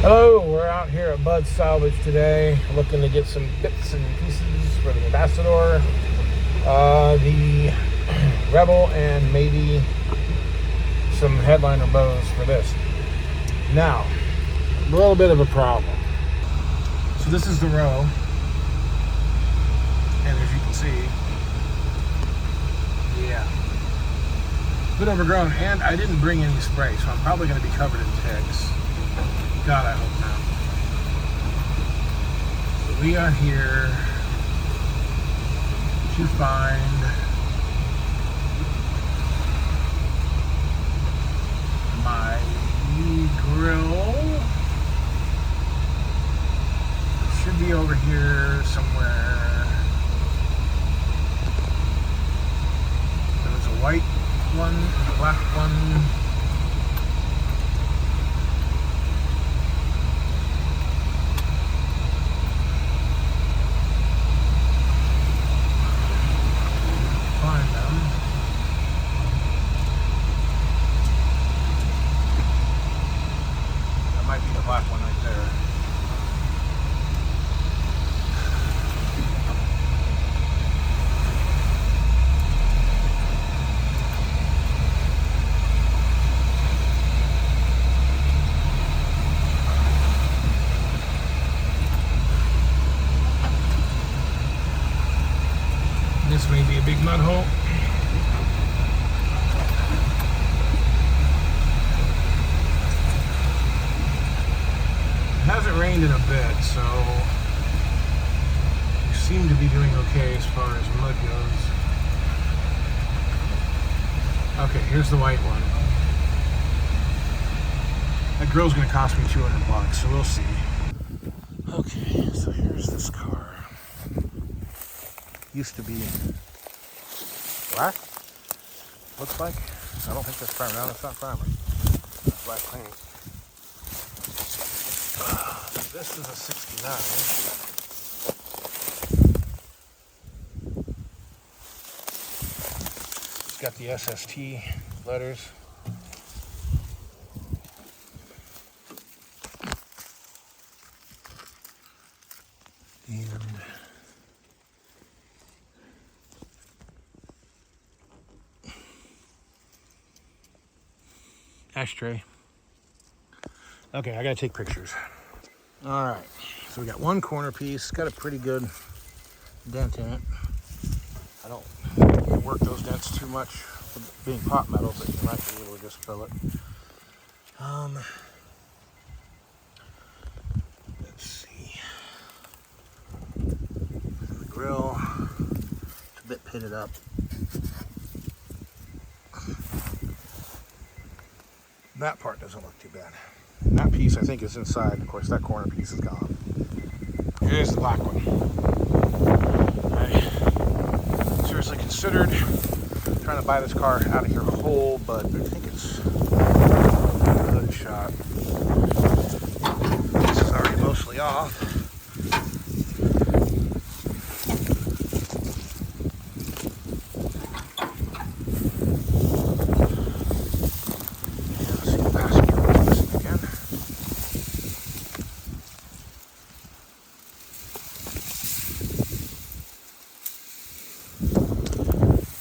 Hello, we're out here at Bud's Salvage today, looking to get some bits and pieces for the Ambassador, the Rebel, and maybe some headliner bows for this. Now, a little bit of a problem. So this is the row, and as you can see, yeah, a bit overgrown, and I didn't bring any spray, so I'm probably going to be covered in ticks. God, I hope not. So we are here to find my grill. It should be over here somewhere. There's a white one and a black one. Black one right there. This may be a big mud hole. It hasn't rained in a bit, so we seem to be doing okay as far as mud goes. Okay, here's the white one. That grill's gonna cost me $200, so we'll see. Okay, so here's this car. Used to be black, looks like. I don't think that's primer. No, that's not primer. That's black paint. This is a 69. It's got the SST letters. And ashtray. Okay, I gotta take pictures. All right, so we got one corner piece, got a pretty good dent in it. I don't work those dents too much with being pot metal, but you might be able to just fill it. Let's see. The grill, it's a bit pitted up. That part doesn't look too bad. And that piece, I think, is inside. Of course, that corner piece is gone. Here's the black one. I seriously considered trying to buy this car out of here whole, but I think it's a good shot. This is already mostly off.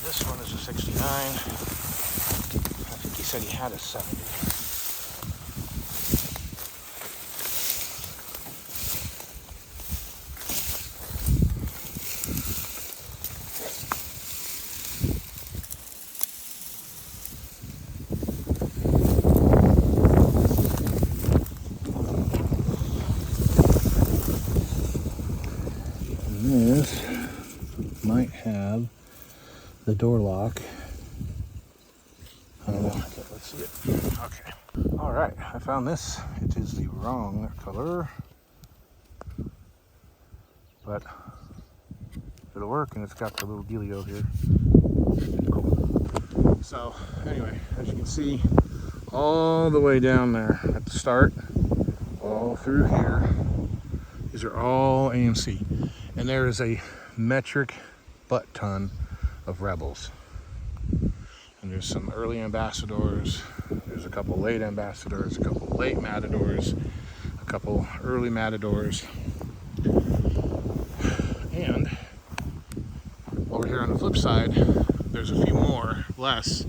This one is a 69. I think he said he had a 70. And this might have the door lock. I don't know. Let's see it. Okay. All right. I found this. It is the wrong color, but it'll work, and it's got the little dealio here. Cool. So anyway, as you can see, all the way down there at the start, all through here, these are all AMC, and there is a metric butt ton of Rebels. And there's some early Ambassadors, there's a couple late Ambassadors, a couple late Matadors, a couple early Matadors. And over here on the flip side, there's a few more, less.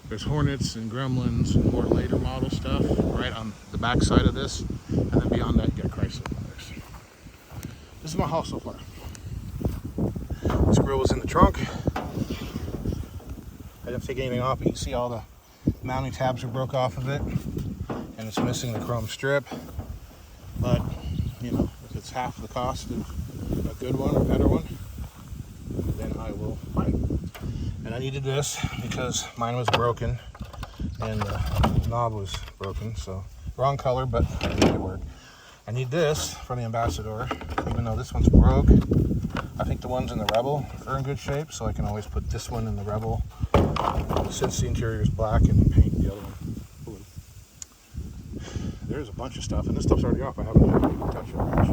There's Hornets and Gremlins and more later model stuff right on the back side of this. And then beyond that, you got Chrysler models. This is my haul so far. This grill was in the trunk. I didn't take anything off, but you can see all the mounting tabs are broke off of it. And it's missing the chrome strip. But, you know, if it's half the cost of a good one, a better one, then I will buy it. And I needed this because mine was broken and the knob was broken, so wrong color, but I can make it work. I need this for the Ambassador, even though this one's broke. I think the ones in the Rebel are in good shape, so I can always put this one in the Rebel since the interior is black and paint the other one blue. There's a bunch of stuff, and this stuff's already off. I haven't had to touch it much.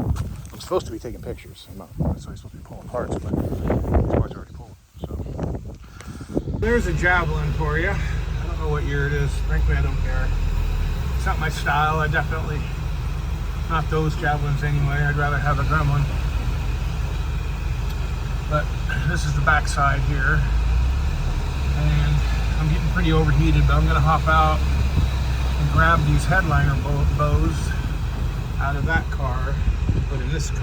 I'm supposed to be taking pictures. I'm not necessarily supposed to be pulling parts, but these parts are already pulled. So there's a Javelin for you. I don't know what year it is. Frankly, I don't care. It's not my style. I definitely not those Javelins anyway. I'd rather have a Gremlin. But this is the back side here, and I'm getting pretty overheated. But I'm going to hop out and grab these headliner bows out of that car and put in this car.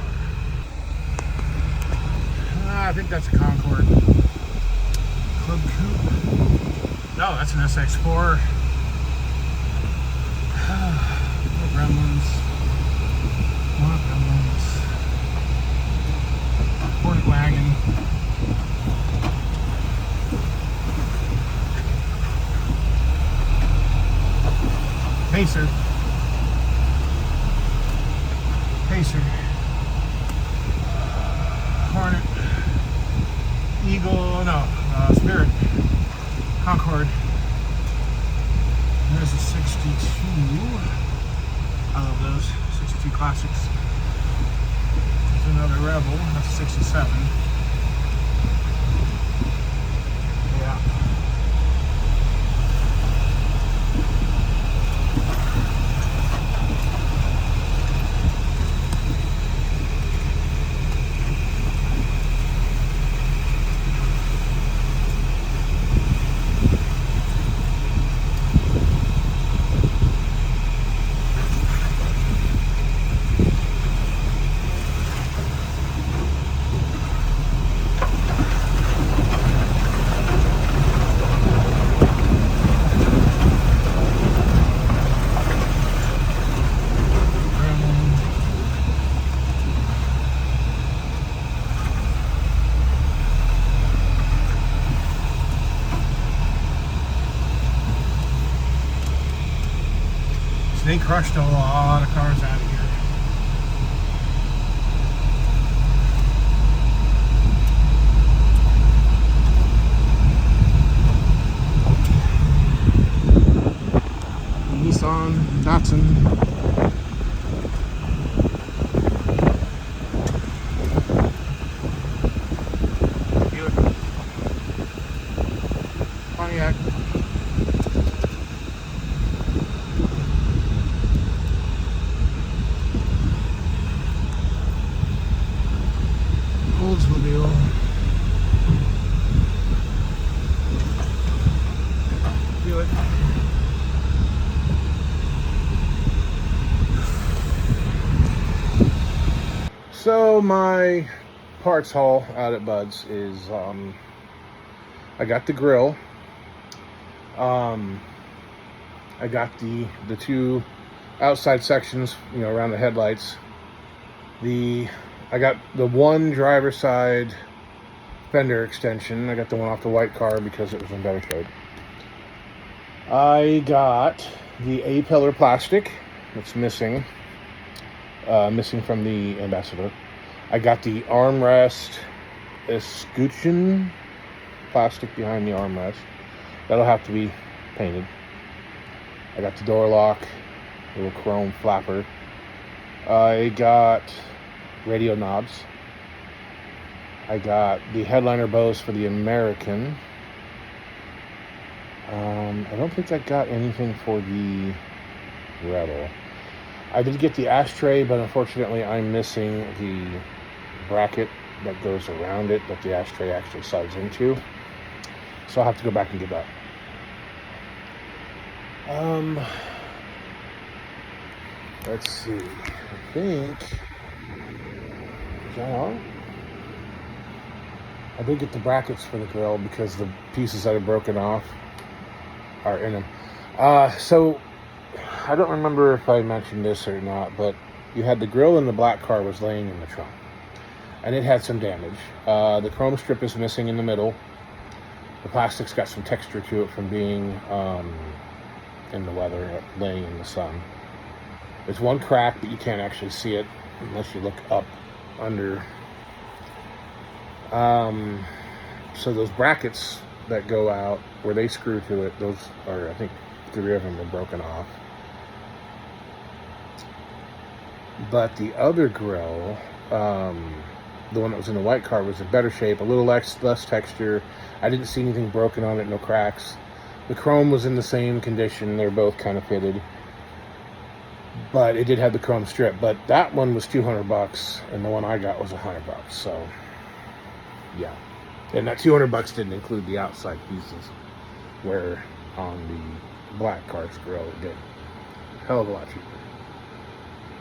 I think that's a Concorde. Club Coupe. No, that's an SX4. More Gremlins. More Gremlins. Hornet wagon. Pacer. Hornet. Eagle, no, Spirit. Concorde. There's a 62. I love those. 62 Classics. There's another Rebel. That's a 67. Yeah. They crushed a lot of cars out of here. Nissan, Datsun. Buick. Pontiac. Oldsmobile. Buick. So my parts haul out at Bud's is I got the grill. I got the two outside sections, you know, around the headlights. I got the one driver's side fender extension. I got the one off the white car because it was in better shape. I got the A-pillar plastic that's missing from the Ambassador. I got the armrest escutcheon plastic behind the armrest. That'll have to be painted. I got the door lock, little chrome flapper. I got radio knobs. I got the headliner bows for the American. I don't think I got anything for the Rebel. I did get the ashtray, but unfortunately I'm missing the bracket that goes around it that the ashtray actually slides into. So I'll have to go back and get that. Let's see. I think... Is that on? I did get the brackets for the grill because the pieces that are broken off are in them. So I don't remember if I mentioned this or not, but you had the grill in the black car was laying in the trunk, and it had some damage. The chrome strip is missing in the middle. The plastic's got some texture to it from being in the weather, laying in the sun. There's one crack, but you can't actually see it unless you look up under. So those brackets that go out where they screw to it, those are, I think 3 of them are broken off. But the other grill, the one that was in the white car, was in better shape, a little less texture. I didn't see anything broken on it, no cracks. The chrome was in the same condition. They're both kind of pitted, but it did have the chrome strip. But that one was $200, and the one I got was $100. So yeah, and that $200 didn't include the outside pieces, where on the black car's grill it did. Hell of a lot cheaper.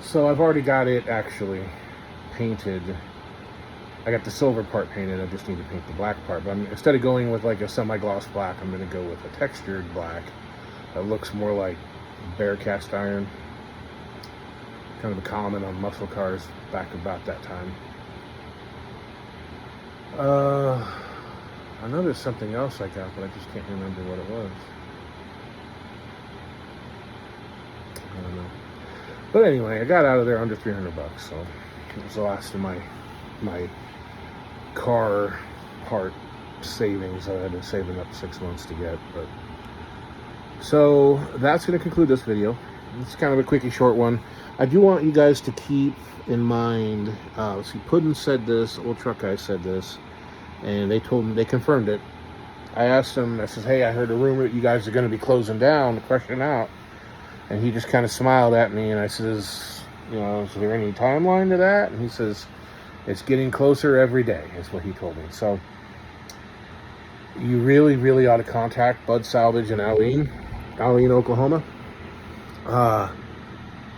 So I've already got it actually painted. I got the silver part painted. I just need to paint the black part. But instead of going with like a semi-gloss black, I'm going to go with a textured black that looks more like bare cast iron. Kind of a common on muscle cars back about that time. I know there's something else I got, but I just can't remember what it was. I don't know. But anyway, I got out of there under $300, so it was the last of my car part savings that I've been saving up 6 months to get. But so that's going to conclude this video. It's kind of a quickie, short one. I do want you guys to keep in mind. See, Puddin said this. Old Truck Guy said this, and they confirmed it. I asked him. I said, "Hey, I heard a rumor that you guys are going to be closing down, crushing out." And he just kind of smiled at me, and I says, is there any timeline to that? And he says, it's getting closer every day, is what he told me. So you really, really ought to contact Bud Salvage in Aline, Oklahoma.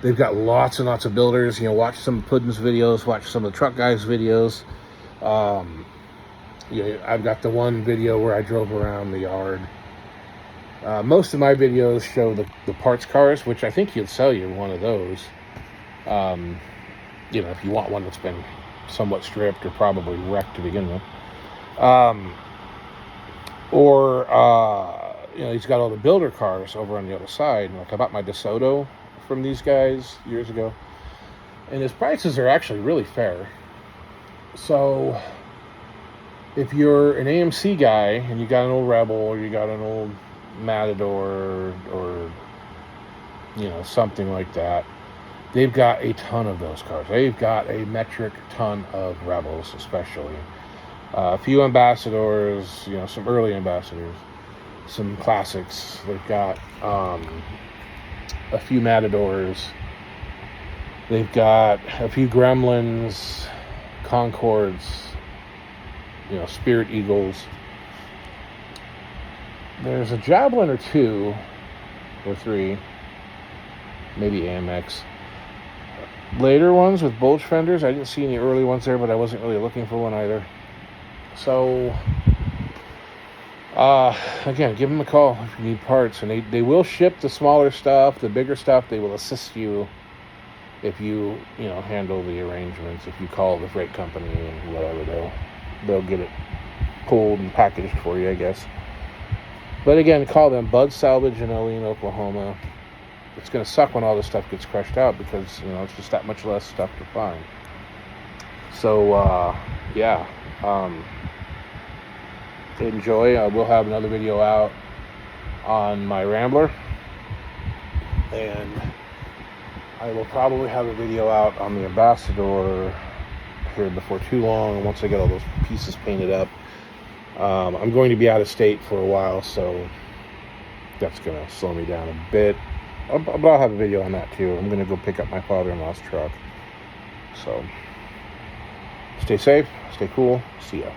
They've got lots and lots of builders. Watch some of Puddin's videos, watch some of the Truck Guys' videos. I've got the one video where I drove around the yard. Most of my videos show the parts cars, which I think he'll sell you one of those. If you want one that's been somewhat stripped or probably wrecked to begin with. He's got all the builder cars over on the other side. Like I bought my DeSoto from these guys years ago, and his prices are actually really fair. So if you're an AMC guy and you got an old Rebel or you got an old Matador or something like that, they've got a ton of those cars. They've got a metric ton of Rebels, especially a few Ambassadors, some early Ambassadors, some classics. They've got a few Matadors. They've got a few Gremlins, Concords, Spirit Eagles. There's a Javelin or 2 or 3, maybe AMX. Later ones with bulge fenders. I didn't see any early ones there, but I wasn't really looking for one either. So, again, give them a call if you need parts. And they will ship the smaller stuff. The bigger stuff, they will assist you if you, handle the arrangements. If you call the freight company and whatever, they'll get it pulled and packaged for you, I guess. But again, call them, Bud Salvage in Aline, Oklahoma. It's going to suck when all this stuff gets crushed out because, it's just that much less stuff to find. So, enjoy. I will have another video out on my Rambler. And I will probably have a video out on the Ambassador here before too long, once I get all those pieces painted up. I'm going to be out of state for a while, so that's going to slow me down a bit. but I'll have a video on that too. I'm going to go pick up my father-in-law's truck. So, stay safe, stay cool, see ya.